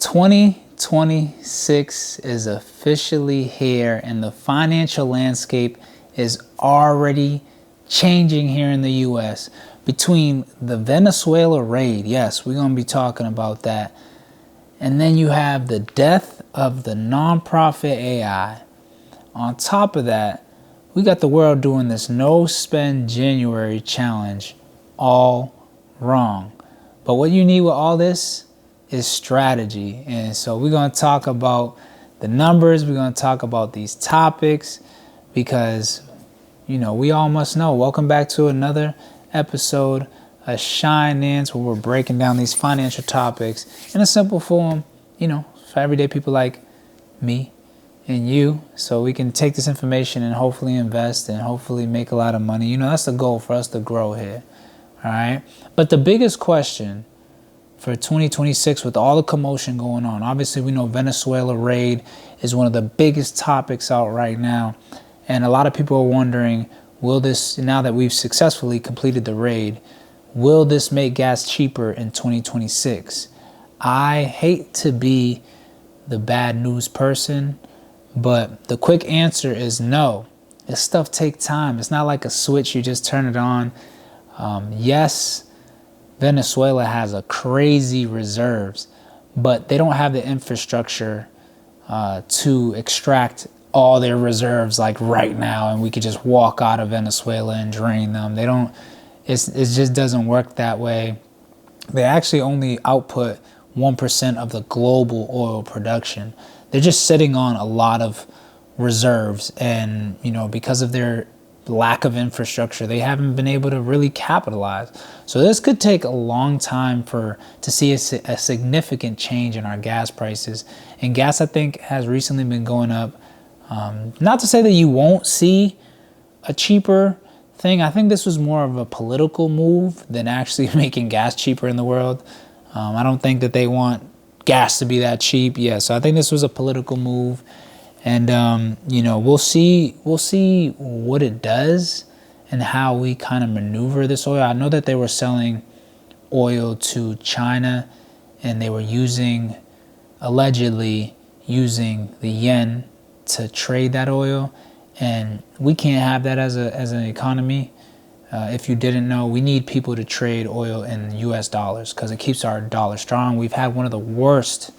2026 is officially here, and the financial landscape is already changing here in the U.S. Between the Venezuela raid, yes, we're going to be talking about that, and then you have the death of the nonprofit AI. On top of that, we got the world doing this no spend January challenge all wrong. But what you need with all this is strategy. And so we're going to talk about the numbers. We're going to talk about these topics because, you know, we all must know. Welcome back to another episode of SHINANCE, where we're breaking down these financial topics in a simple form, you know, for everyday people like me and you, so we can take this information and hopefully invest and hopefully make a lot of money. You know, that's the goal for us to grow here. All right. But the biggest question for 2026, with all the commotion going on, obviously we know Venezuela raid is one of the biggest topics out right now. And a lot of people are wondering, will this, now that we've successfully completed the raid, will this make gas cheaper in 2026? I hate to be the bad news person, but the quick answer is no. This stuff takes time. It's not like a switch, you just turn it on. Yes, Venezuela has a crazy reserves, but they don't have the infrastructure to extract all their reserves like right now, and we could just walk out of Venezuela and drain them. They don't. It just doesn't work that way. They actually only output 1% of the global oil production. They're just sitting on a lot of reserves, and you know, because of their lack of infrastructure, they haven't been able to really capitalize. So this could take a long time to see a significant change in our gas prices. And gas, I think, has recently been going up. Not to say that you won't see a cheaper thing. I think this was more of a political move than actually making gas cheaper in the world. I don't think that they want gas to be that cheap. Yeah, so I think this was a political move. And, you know, we'll see what it does and how we kind of maneuver this oil. I know that they were selling oil to China, and they were allegedly using the yen to trade that oil. And we can't have that as an economy. If you didn't know, we need people to trade oil in US dollars because it keeps our dollar strong. We've had one of the worst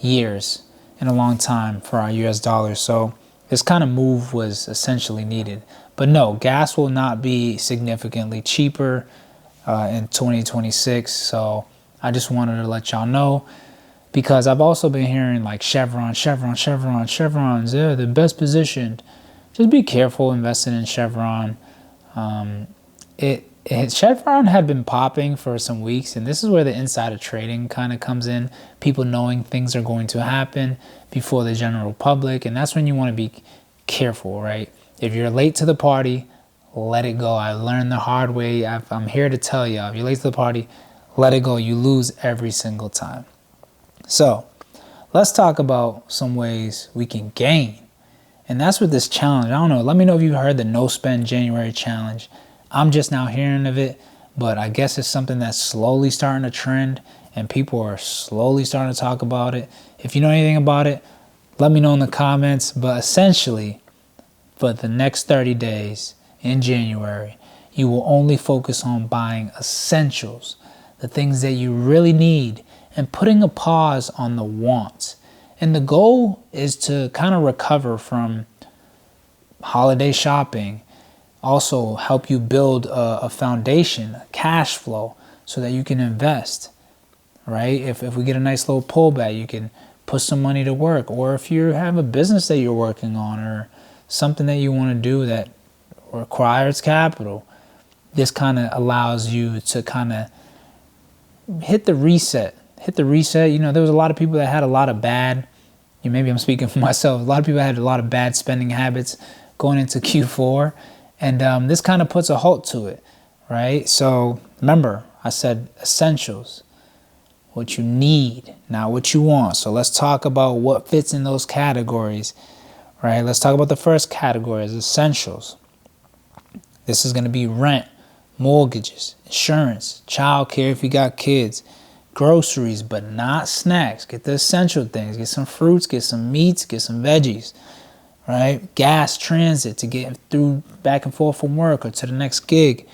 years in a long time for our US dollars. So this kind of move was essentially needed. But no, gas will not be significantly cheaper in 2026. So I just wanted to let y'all know, because I've also been hearing like Chevron's, they're the best positioned. Just be careful investing in Chevron. Chevron had been popping for some weeks, and this is where the insider trading kind of comes in. People knowing things are going to happen before the general public, and that's when you want to be careful, right? If you're late to the party, let it go. I learned the hard way. I'm here to tell you, if you're late to the party, let it go. You lose every single time. So let's talk about some ways we can gain. And that's with this challenge. I don't know. Let me know if you heard the no spend January challenge. I'm just now hearing of it, but I guess it's something that's slowly starting to trend, and people are slowly starting to talk about it. If you know anything about it, let me know in the comments. But essentially, for the next 30 days in January, you will only focus on buying essentials, the things that you really need, and putting a pause on the wants. And the goal is to kind of recover from holiday shopping. Also help you build a foundation, a cash flow, so that you can invest, right? If we get a nice little pullback, you can put some money to work. Or if you have a business that you're working on, or something that you want to do that requires capital, this kind of allows you to kind of hit the reset. You know, there was a lot of people that had a lot of bad, maybe I'm speaking for myself, a lot of people had a lot of bad spending habits going into Q4. And this kind of puts a halt to it, right? So remember, I said essentials, what you need, not what you want. So let's talk about what fits in those categories, right? Let's talk about the first category as essentials. This is going to be rent, mortgages, insurance, childcare if you got kids, groceries, but not snacks. Get the essential things. Get some fruits, get some meats, get some veggies, right? Gas, transit to get through back and forth from work or to the next gig.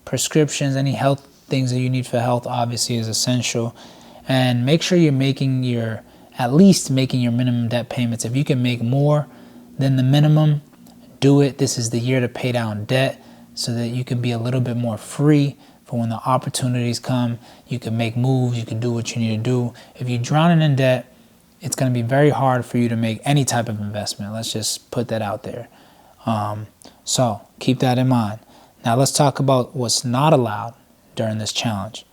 Prescriptions, any health things that you need for health obviously is essential. And make sure you're at least making your minimum debt payments. If you can make more than the minimum, do it. This is the year to pay down debt so that you can be a little bit more free for when the opportunities come. You can make moves, you can do what you need to do. If you're drowning in debt, it's going to be very hard for you to make any type of investment. Let's just put that out there. So keep that in mind. Now let's talk about what's not allowed during this challenge.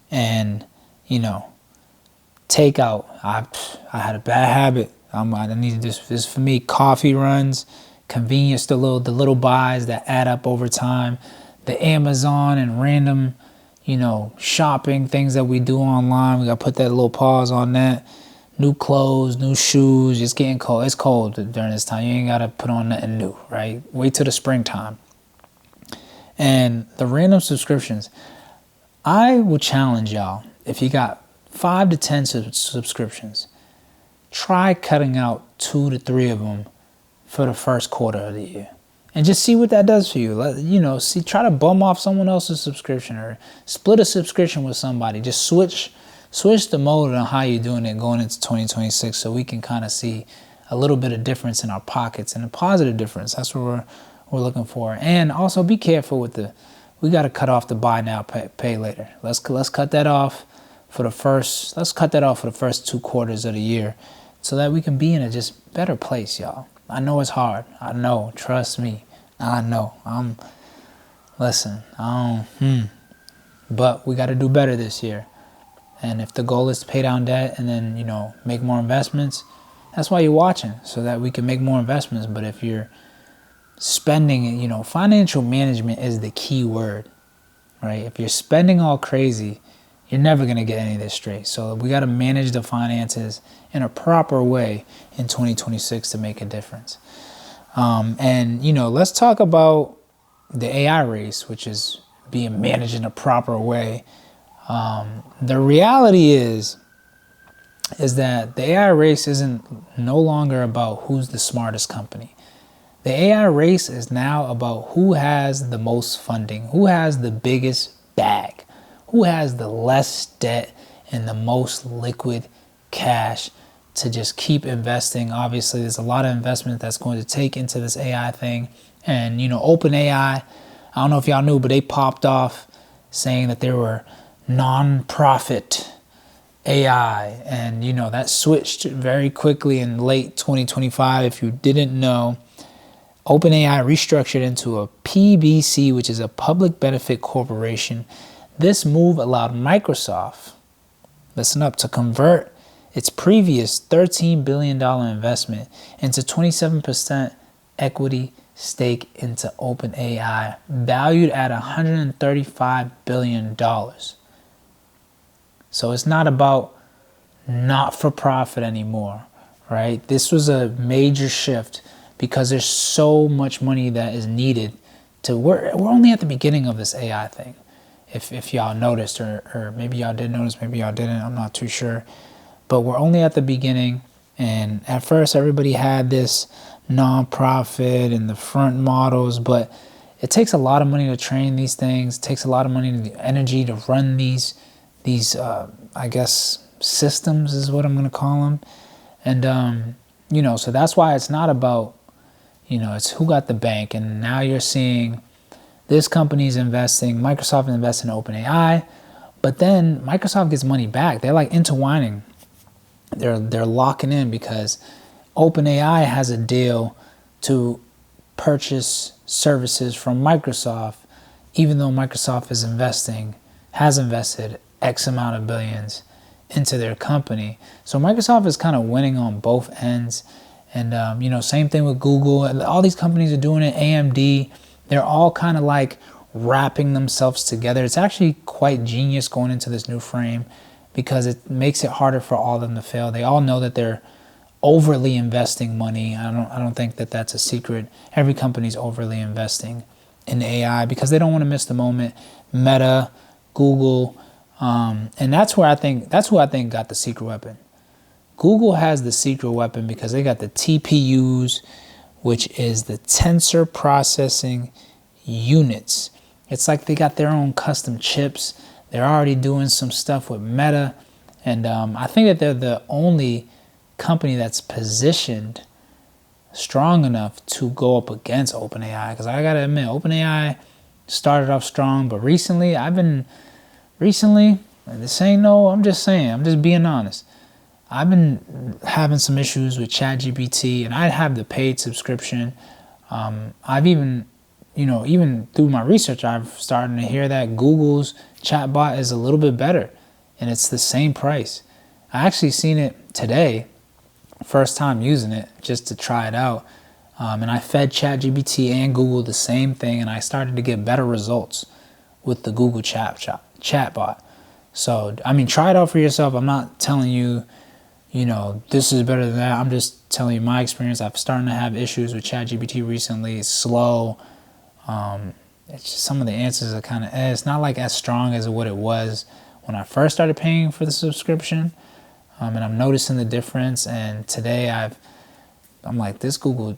And, takeout. I had a bad habit. I need this for me. Coffee runs, convenience, the little buys that add up over time. The Amazon and random, shopping, things that we do online. We got to put that little pause on that. New clothes, new shoes. It's getting cold. It's cold during this time. You ain't got to put on nothing new, right? Wait till the springtime. And the random subscriptions. I will challenge y'all, if you got 5 to 10 subscriptions, try cutting out 2 to 3 of them for the first quarter of the year. And just see what that does for you. Try to bum off someone else's subscription or split a subscription with somebody. Just switch the mode on how you're doing it going into 2026 so we can kind of see a little bit of difference in our pockets and a positive difference. That's what we're looking for. And also be careful with we got to cut off the buy now, pay later. Let's cut that off for the first 2 quarters of the year so that we can be in a just better place, y'all. I know it's hard. I know. Trust me. I know. But we got to do better this year. And if the goal is to pay down debt and then, make more investments, that's why you're watching, so that we can make more investments. But if you're spending, financial management is the key word, right? If you're spending all crazy, you're never going to get any of this straight. So we got to manage the finances in a proper way in 2026 to make a difference. Let's talk about the AI race, which is being managed in a proper way. The reality is that the AI race isn't no longer about who's the smartest company. The AI race is now about who has the most funding, who has the biggest bag, who has the less debt and the most liquid cash to just keep investing. Obviously, there's a lot of investment that's going to take into this AI thing. And, OpenAI, I don't know if y'all knew, but they popped off saying that they were non-profit AI. And, that switched very quickly in late 2025. If you didn't know, OpenAI restructured into a PBC, which is a public benefit corporation. This move allowed Microsoft, listen up, to convert its previous $13 billion investment into 27% equity stake into OpenAI, valued at $135 billion. So it's not about not-for-profit anymore, right? This was a major shift because there's so much money that is needed we're only at the beginning of this AI thing. If y'all noticed, or maybe y'all did notice, maybe y'all didn't, I'm not too sure. But we're only at the beginning, and at first everybody had this nonprofit and the front models, but it takes a lot of money to train these things. It takes a lot of money and energy to run these I guess systems is what I'm going to call them. And so that's why it's not about, it's who got the bank. And now you're seeing this company's investing, Microsoft invests in OpenAI, but then Microsoft gets money back. They're like intertwining. They're locking in because OpenAI has a deal to purchase services from Microsoft, even though Microsoft has invested X amount of billions into their company. So Microsoft is kind of winning on both ends. And, same thing with Google. All these companies are doing it. AMD, they're all kind of like wrapping themselves together. It's actually quite genius going into this new frame because it makes it harder for all of them to fail. They all know that they're overly investing money. I don't think that that's a secret. Every company's overly investing in AI because they don't want to miss the moment. Meta, Google, And that's who I think got the secret weapon. Google has the secret weapon because they got the TPUs, which is the tensor processing units. It's like they got their own custom chips. They're already doing some stuff with Meta. And I think that they're the only company that's positioned strong enough to go up against OpenAI. Because I got to admit, OpenAI started off strong. But recently, this ain't no, I'm just being honest. I've been having some issues with ChatGPT, and I have the paid subscription. I've even through my research, I've started to hear that Google's chatbot is a little bit better, and it's the same price. I actually seen it today, first time using it, just to try it out. And I fed ChatGPT and Google the same thing, and I started to get better results with the Google chatbot. So, I mean, try it out for yourself. I'm not telling you, this is better than that. I'm just telling you my experience. I've started to have issues with ChatGPT recently. It's slow. It's just some of the answers are kind of, it's not like as strong as what it was when I first started paying for the subscription. And I'm noticing the difference. And today I'm like, this Google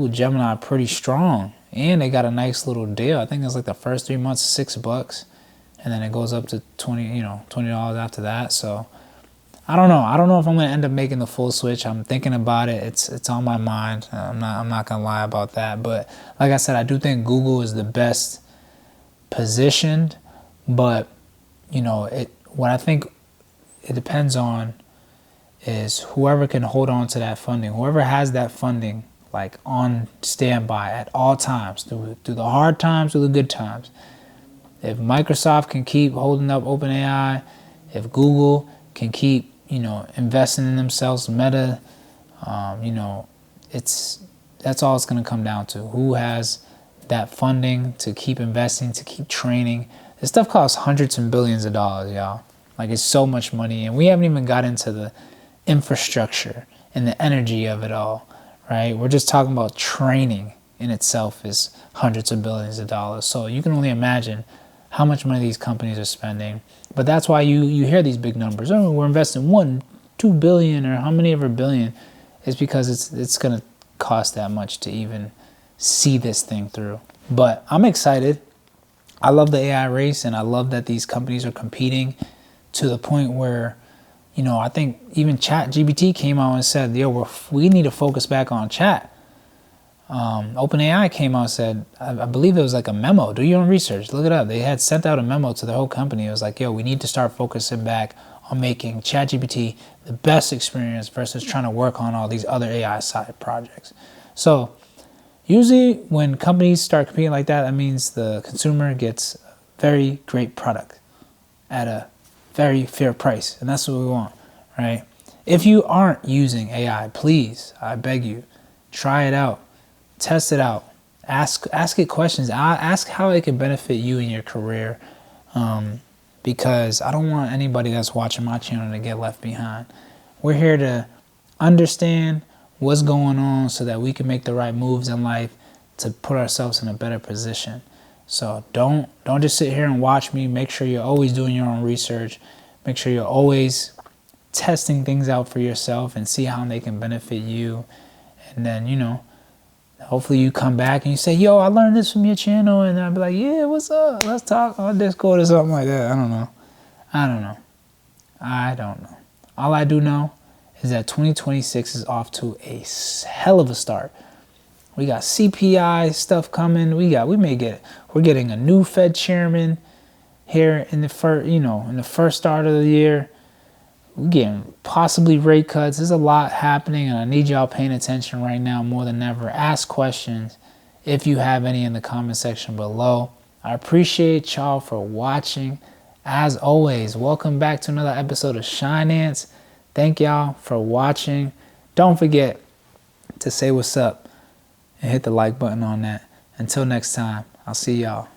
Gemini pretty strong. And they got a nice little deal. I think it's like the first 3 months, $6. And then it goes up to $20 after that. So I don't know. I don't know if I'm going to end up making the full switch. I'm thinking about it. It's on my mind. I'm not going to lie about that. But like I said, I do think Google is the best positioned. But, what I think it depends on is whoever can hold on to that funding. Whoever has that funding, like on standby at all times, through the hard times, through the good times. If Microsoft can keep holding up OpenAI, if Google can keep investing in themselves, Meta, that's all it's going to come down to. Who has that funding to keep investing, to keep training? This stuff costs hundreds and billions of dollars, y'all. Like, it's so much money, and we haven't even got into the infrastructure and the energy of it all, right? We're just talking about training in itself is hundreds of billions of dollars. So you can only imagine how much money these companies are spending. But that's why you hear these big numbers. Oh, we're investing $2 billion or how many ever billion. It's because it's going to cost that much to even see this thing through. But I'm excited. I love the AI race, and I love that these companies are competing to the point where, I think even ChatGPT came out and said, we need to focus back on chat. OpenAI came out and said, I believe it was like a memo. Do your own research. Look it up. They had sent out a memo to the whole company. It was like, we need to start focusing back on making ChatGPT the best experience versus trying to work on all these other AI side projects. So usually when companies start competing like that, that means the consumer gets a very great product at a very fair price. And that's what we want, right? If you aren't using AI, please, I beg you, try it out. Test it out. Ask it questions. Ask how it can benefit you in your career, because I don't want anybody that's watching my channel to get left behind. We're here to understand what's going on so that we can make the right moves in life to put ourselves in a better position. So don't just sit here and watch me. Make sure you're always doing your own research. Make sure you're always testing things out for yourself and see how they can benefit you. And then, hopefully you come back and you say, I learned this from your channel. And I'll be like, yeah, what's up? Let's talk on Discord or something like that. I don't know. All I do know is that 2026 is off to a hell of a start. We got CPI stuff coming. We're getting a new Fed chairman here in the first start of the year. We're getting possibly rate cuts. There's a lot happening, and I need y'all paying attention right now more than ever. Ask questions if you have any in the comment section below. I appreciate y'all for watching. As always, welcome back to another episode of SHINANCE. Thank y'all for watching. Don't forget to say what's up and hit the like button on that. Until next time, I'll see y'all.